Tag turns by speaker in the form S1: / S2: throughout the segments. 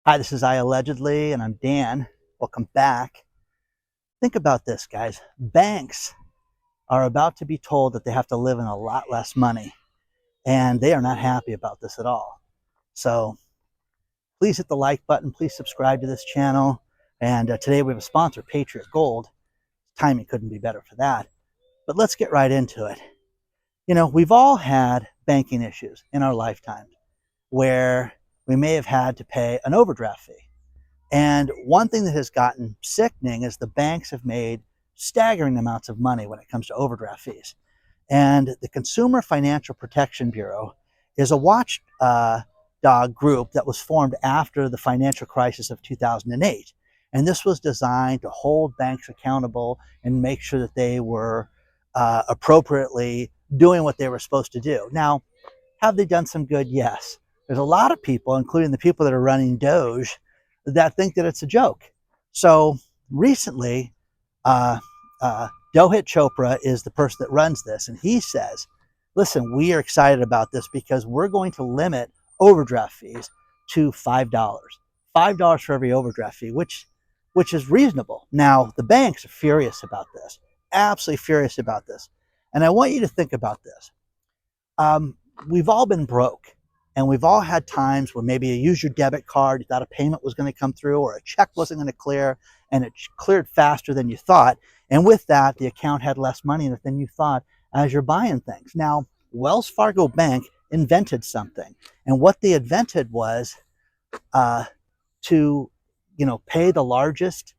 S1: Hi, this is iAllegedly, and I'm Dan. Welcome back. Think about this, guys. Banks are about to be told that they have to live in a lot less money, and they are not happy about this at all. So please hit the like button. Please subscribe to this channel. And today we have a sponsor, Patriot Gold. Timing couldn't be better for that. But let's get right into it. You know, we've all had banking issues in our lifetime where we may have had to pay an overdraft fee. And one thing that has gotten sickening is the banks have made staggering amounts of money when it comes to overdraft fees. And the Consumer Financial Protection Bureau is a watchdog group that was formed after the financial crisis of 2008. And this was designed to hold banks accountable and make sure that they were appropriately doing what they were supposed to do. Now, have they done some good? Yes. There's a lot of people, including the people that are running Doge, that think that it's a joke. So recently, Rohit Chopra is the person that runs this, and he says, listen, we are excited about this because we're going to limit overdraft fees to $5. $5 for every overdraft fee, which is reasonable. Now, the banks are furious about this, absolutely furious about this. And I want you to think about this. We've all been broke. And we've all had times where maybe you use your debit card, you thought a payment was going to come through or a check wasn't going to clear, and it cleared faster than you thought. And with that, the account had less money in it than you thought as you're buying things. Now, Wells Fargo Bank invented something. And what they invented was to, pay the largest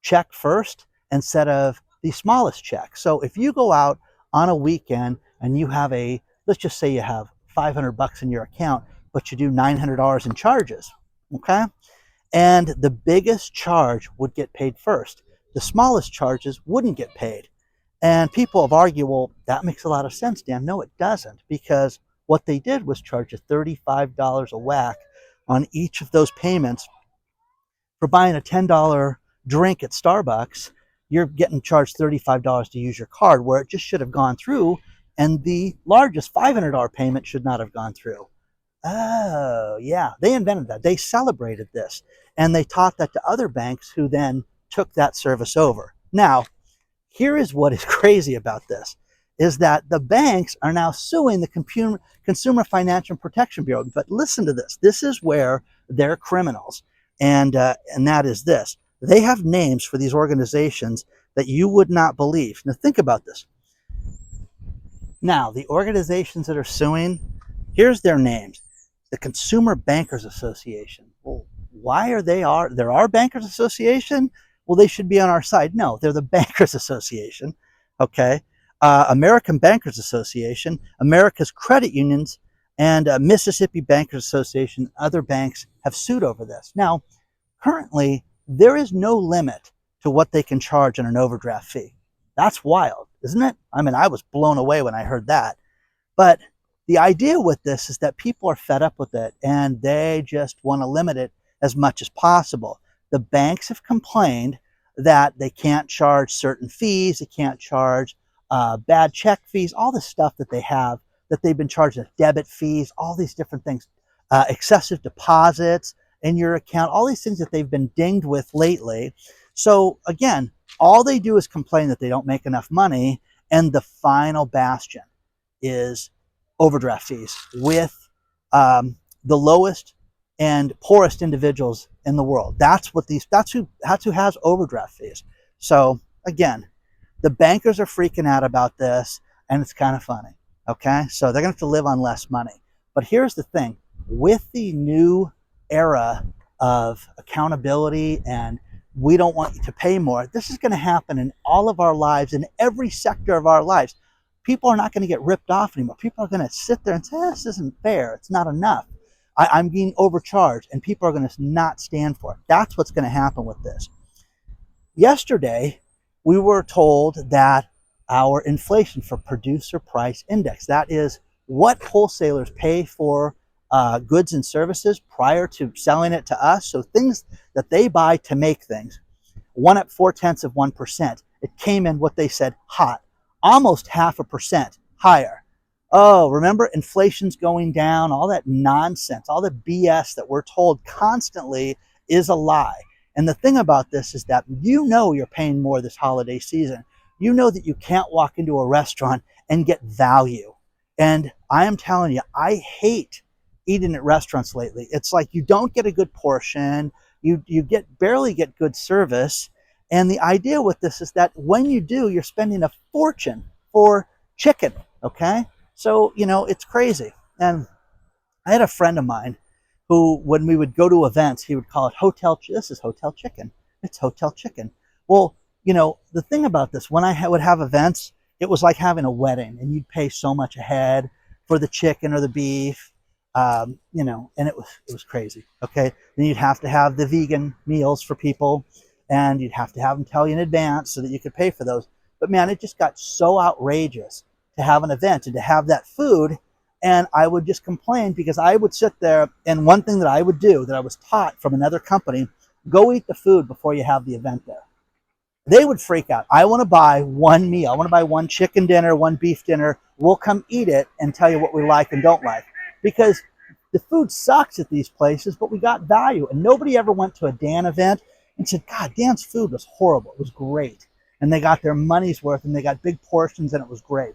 S1: check first instead of the smallest check. So if you go out on a weekend and you have let's just say you have $500 in your account, but you do $900 in charges, okay? And the biggest charge would get paid first. The smallest charges wouldn't get paid. And people have argued, well, that makes a lot of sense, Dan. No, it doesn't, because what they did was charge you $35 a whack on each of those payments. For buying a $10 drink at Starbucks, you're getting charged $35 to use your card, where it just should have gone through, and the largest $500 payment should not have gone through. Oh, yeah, they invented that. They celebrated this, and they taught that to other banks who then took that service over. Now, here is what is crazy about this, is that the banks are now suing the Consumer Financial Protection Bureau. But listen to this. This is where they're criminals, and that is this. They have names for these organizations that you would not believe. Now, think about this. Now, the organizations that are suing, here's their names. The Consumer Bankers Association. Well, why are there our Bankers Association? Well, they should be on our side. No, they're the Bankers Association, okay? American Bankers Association, America's Credit Unions, and Mississippi Bankers Association, other banks have sued over this. Now, currently, there is no limit to what they can charge on an overdraft fee. That's wild, isn't it? I mean, I was blown away when I heard that. But the idea with this is that people are fed up with it, and they just want to limit it as much as possible. The banks have complained that they can't charge certain fees, they can't charge bad check fees, all the stuff that they have, that they've been charged, debit fees, all these different things, excessive deposits in your account, all these things that they've been dinged with lately. So again, all they do is complain that they don't make enough money, and the final bastion is overdraft fees with the lowest and poorest individuals in the world. That's who has overdraft fees. So again, the bankers are freaking out about this, and it's kind of funny. Okay, so they're gonna have to live on less money. But here's the thing: with the new era of accountability and we don't want you to pay more, this is going to happen in all of our lives, in every sector of our lives. People are not going to get ripped off anymore. People are going to sit there and say, this isn't fair, it's not enough, I'm being overcharged, and people are going to not stand for it. That's what's going to happen with this. Yesterday, we were told that our inflation for producer price index, that is what wholesalers pay for goods and services prior to selling it to us. So things that they buy to make things, went up 0.4%. It came in what they said hot, almost 0.5% higher. Oh, remember, inflation's going down, all that nonsense, all the BS that we're told constantly is a lie. And the thing about this is that you know you're paying more this holiday season. You know that you can't walk into a restaurant and get value. And I am telling you, I hate eating at restaurants lately. It's like you don't get a good portion, you barely get good service. And the idea with this is that when you do, you're spending a fortune for chicken, okay? So, it's crazy. And I had a friend of mine who, when we would go to events, he would call it this is hotel chicken. It's hotel chicken. Well, the thing about this, when I would have events, it was like having a wedding, and you'd pay so much ahead for the chicken or the beef, and it was crazy. Okay. Then you'd have to have the vegan meals for people, and you'd have to have them tell you in advance so that you could pay for those. But man, it just got so outrageous to have an event and to have that food. And I would just complain because I would sit there, and one thing that I would do that I was taught from another company, go eat the food before you have the event there. They would freak out. I want to buy one meal. I want to buy one chicken dinner, one beef dinner. We'll come eat it and tell you what we like and don't like. Because the food sucks at these places, but we got value. And nobody ever went to a Dan event and said, God, Dan's food was horrible. It was great. And they got their money's worth, and they got big portions, and it was great.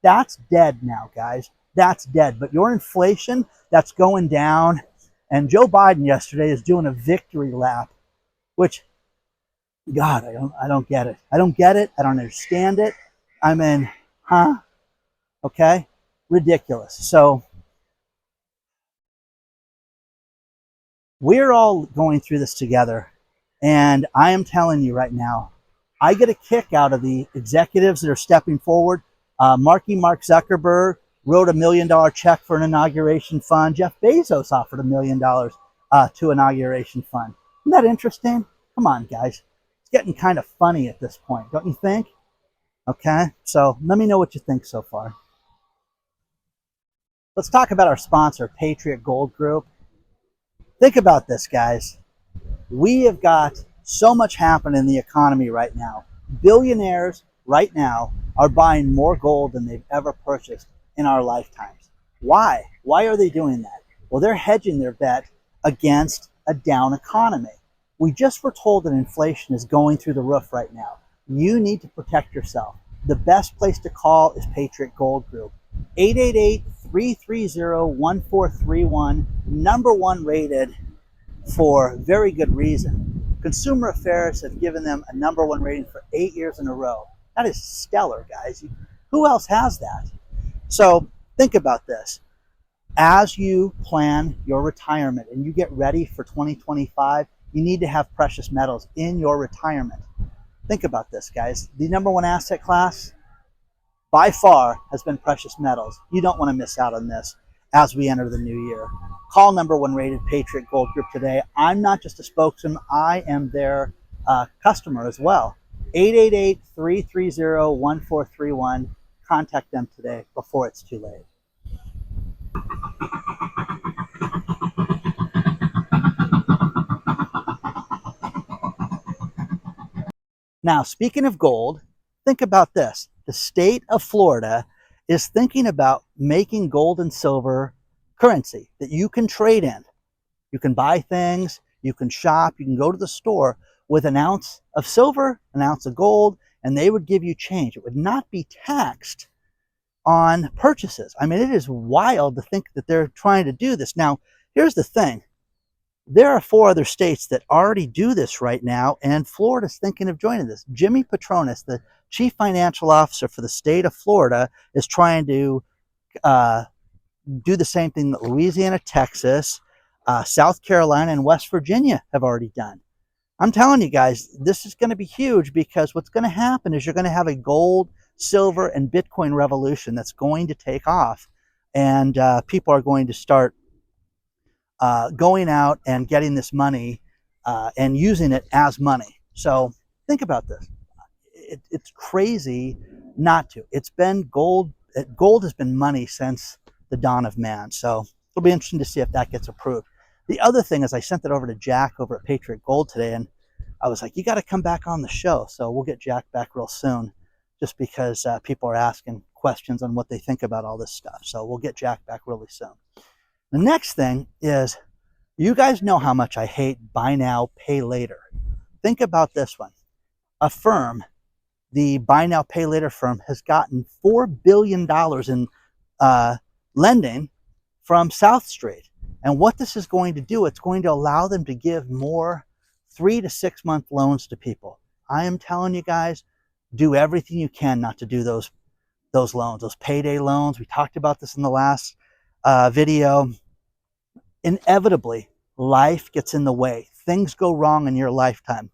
S1: That's dead now, guys. That's dead. But your inflation, that's going down. And Joe Biden yesterday is doing a victory lap, which, God, I don't get it. I don't get it. I don't understand it. I mean, huh? Okay? Ridiculous. So we're all going through this together. And I am telling you right now, I get a kick out of the executives that are stepping forward. Mark Zuckerberg wrote $1 million check for an inauguration fund. Jeff Bezos offered $1 million to inauguration fund. Isn't that interesting? Come on, guys. It's getting kind of funny at this point, don't you think? Okay, so let me know what you think so far. Let's talk about our sponsor, Patriot Gold Group. Think about this, guys. We have got so much happening in the economy right now. Billionaires right now are buying more gold than they've ever purchased in our lifetimes. Why? Why are they doing that? Well, they're hedging their bet against a down economy. We just were told that inflation is going through the roof right now. You need to protect yourself. The best place to call is Patriot Gold Group. 888-330-1431, number one rated for very good reason. Consumer Affairs have given them a number one rating for 8 years in a row. That is stellar, guys. Who else has that? So think about this. As you plan your retirement and you get ready for 2025, you need to have precious metals in your retirement. Think about this, guys. The number one asset class by far has been precious metals. You don't want to miss out on this as we enter the new year. Call number one rated Patriot Gold Group today. I'm not just a spokesman, I am their customer as well. 888-330-1431. Contact them today before it's too late. Now, speaking of gold, think about this. The state of Florida is thinking about making gold and silver currency that you can trade in. You can buy things, you can shop, you can go to the store with an ounce of silver, an ounce of gold, and they would give you change. It would not be taxed on purchases. I mean, it is wild to think that they're trying to do this. Now, here's the thing. There are 4 other states that already do this right now, and Florida's thinking of joining this. Jimmy Patronis, the chief financial officer for the state of Florida, is trying to do the same thing that Louisiana, Texas, South Carolina, and West Virginia have already done. I'm telling you guys, this is going to be huge, because what's going to happen is you're going to have a gold, silver, and Bitcoin revolution that's going to take off, and people are going to start going out and getting this money and using it as money. So think about this. It's crazy not to. It's been gold. Gold has been money since the dawn of man. So it'll be interesting to see if that gets approved. The other thing is, I sent it over to Jack over at Patriot Gold today, and I was like, you got to come back on the show. So we'll get Jack back real soon just because people are asking questions on what they think about all this stuff. So we'll get Jack back really soon. The next thing is, you guys know how much I hate buy now, pay later. Think about this one. A firm, the buy now, pay later firm, has gotten $4 billion in lending from South Street. And what this is going to do, it's going to allow them to give more 3 to 6 month loans to people. I am telling you guys, do everything you can not to do those loans, those payday loans. We talked about this in the last video. Inevitably, life gets in the way. Things go wrong in your lifetime.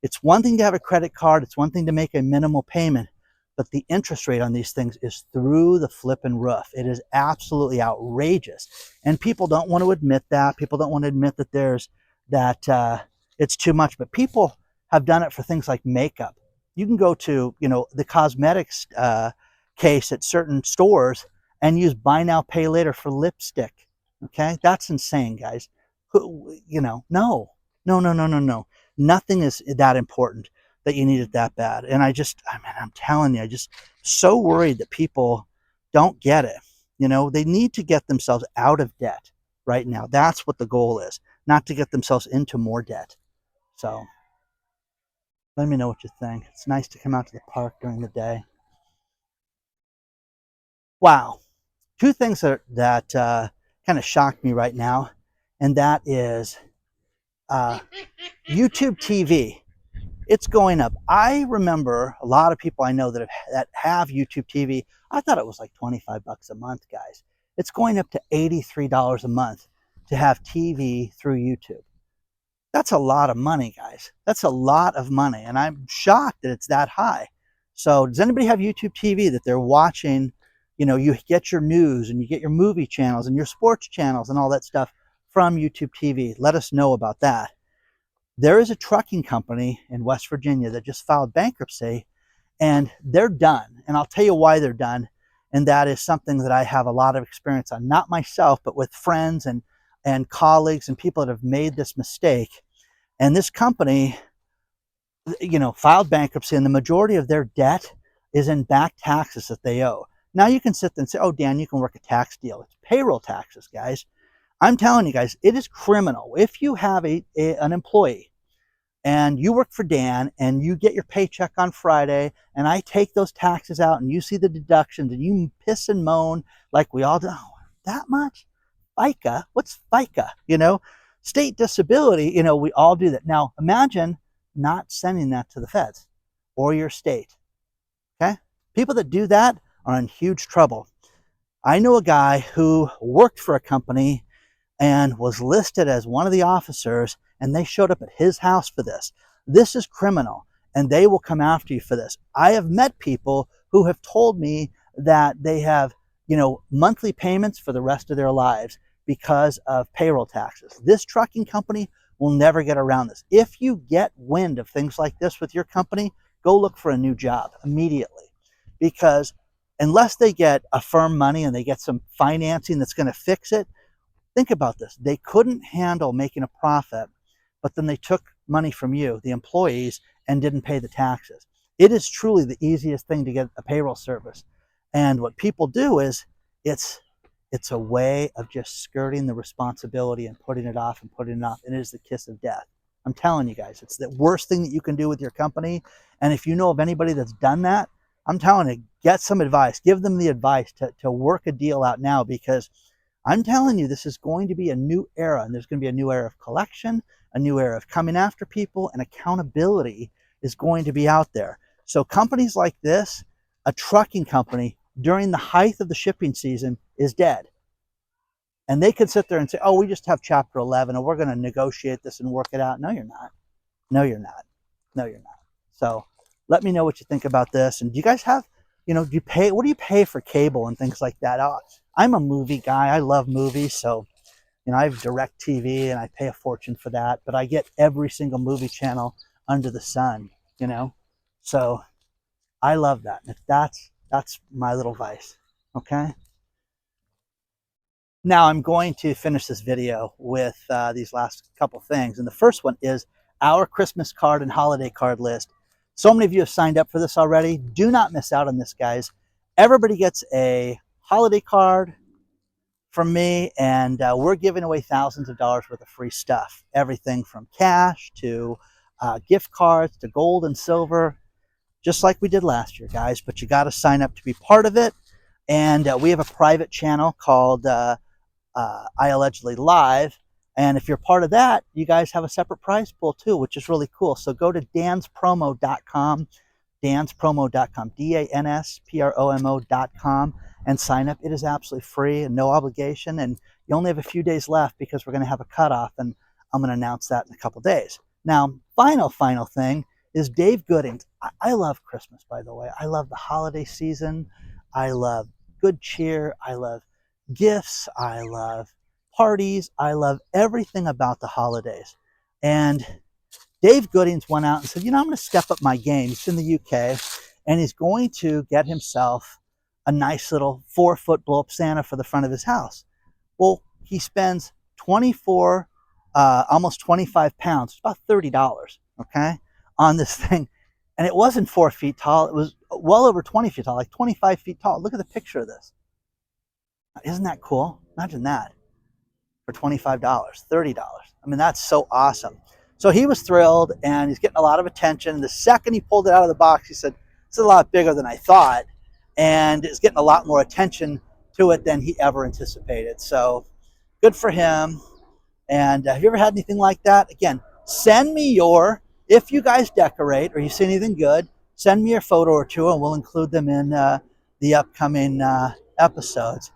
S1: It's one thing to have a credit card. It's one thing to make a minimal payment. But the interest rate on these things is through the flipping roof. It is absolutely outrageous. And people don't want to admit that. People don't want to admit that it's too much. But people have done it for things like makeup. You can go to, the cosmetics case at certain stores and use buy now, pay later for lipstick. Okay, that's insane, guys. No. Nothing is that important that you need it that bad. And I'm telling you, I'm just so worried that people don't get it. They need to get themselves out of debt right now. That's what the goal is, not to get themselves into more debt. So let me know what you think. It's nice to come out to the park during the day. Wow. Two things that kind of shocked me right now, and that is YouTube TV. It's going up. I remember a lot of people I know that have YouTube TV. I thought it was like $25 a month, guys. It's going up to $83 a month to have TV through YouTube. That's a lot of money, guys. That's a lot of money, and I'm shocked that it's that high. So does anybody have YouTube TV that they're watching? You get your news and you get your movie channels and your sports channels and all that stuff from YouTube TV. Let us know about that. There is a trucking company in West Virginia that just filed bankruptcy, and they're done. And I'll tell you why they're done. And that is something that I have a lot of experience on, not myself, but with friends and colleagues and people that have made this mistake. And this company, filed bankruptcy, and the majority of their debt is in back taxes that they owe. Now you can sit there and say, oh, Dan, you can work a tax deal. It's payroll taxes, guys. I'm telling you guys, it is criminal. If you have an employee and you work for Dan and you get your paycheck on Friday and I take those taxes out and you see the deductions and you piss and moan like we all do, oh, that much? FICA? What's FICA? State disability, we all do that. Now imagine not sending that to the feds or your state. Okay? People that do that are in huge trouble. I know a guy who worked for a company and was listed as one of the officers, and they showed up at his house for this. This is criminal, and they will come after you for this. I have met people who have told me that they have, monthly payments for the rest of their lives because of payroll taxes. This trucking company will never get around this. If you get wind of things like this with your company, go look for a new job immediately, because unless they get a firm money and they get some financing that's going to fix it, think about this. They couldn't handle making a profit, but then they took money from you, the employees, and didn't pay the taxes. It is truly the easiest thing to get a payroll service. And what people do is it's a way of just skirting the responsibility and putting it off and putting it off. And it is the kiss of death. I'm telling you guys, it's the worst thing that you can do with your company. And if you know of anybody that's done that, I'm telling you, get some advice. Give them the advice to work a deal out now, because I'm telling you, this is going to be a new era, and there's going to be a new era of collection, a new era of coming after people, and accountability is going to be out there. So companies like this, a trucking company during the height of the shipping season is dead. And they could sit there and say, oh, we just have Chapter 11 and we're going to negotiate this and work it out. No, you're not. No, you're not. No, you're not. So let me know what you think about this. And do you guys have, do you pay, what do you pay for cable and things like that? I'm a movie guy. I love movies. So, I have DirecTV and I pay a fortune for that, but I get every single movie channel under the sun, So I love that. And that's my little vice. Okay. Now I'm going to finish this video with these last couple things. And the first one is our Christmas card and holiday card list So many of you have signed up for this already. Do not miss out on this, guys. Everybody gets a holiday card from me, and we're giving away thousands of dollars worth of free stuff. Everything from cash to gift cards to gold and silver, just like we did last year, guys. But you got to sign up to be part of it. And we have a private channel called iAllegedly Live. And if you're part of that, you guys have a separate prize pool too, which is really cool. So go to danspromo.com, danspromo.com, DANSPROMO.com, and sign up. It is absolutely free and no obligation. And you only have a few days left because we're going to have a cutoff, and I'm going to announce that in a couple days. Now, final thing is Dave Goodings. I love Christmas, by the way. I love the holiday season. I love good cheer. I love gifts. I love parties. I love everything about the holidays. And Dave Goodings went out and said, I'm going to step up my game. He's in the UK, and he's going to get himself a nice little 4-foot blow-up Santa for the front of his house. Well, he spends 24, almost 25 pounds, about $30, okay, on this thing. And it wasn't 4 feet tall. It was well over 20 feet tall, like 25 feet tall. Look at the picture of this. Isn't that cool? Imagine that for $25, $30. I mean, that's so awesome. So he was thrilled, and he's getting a lot of attention. The second he pulled it out of the box, he said, "It's a lot bigger than I thought," and it's getting a lot more attention to it than he ever anticipated. So good for him. And have you ever had anything like that? Again, send me if you guys decorate or you see anything good, send me your photo or two, and we'll include them in the upcoming episodes.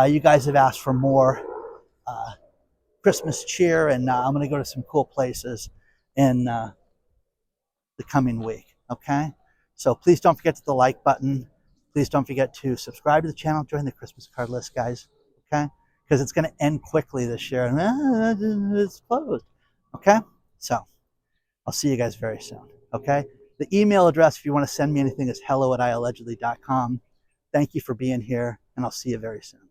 S1: You guys have asked for more Christmas cheer, and I'm going to go to some cool places in the coming week, okay? So please don't forget to hit the like button. Please don't forget to subscribe to the channel, join the Christmas card list, guys, okay? Because it's going to end quickly this year, and it's closed, okay? So I'll see you guys very soon, okay? The email address, if you want to send me anything, is hello@iallegedly.com. Thank you for being here, and I'll see you very soon.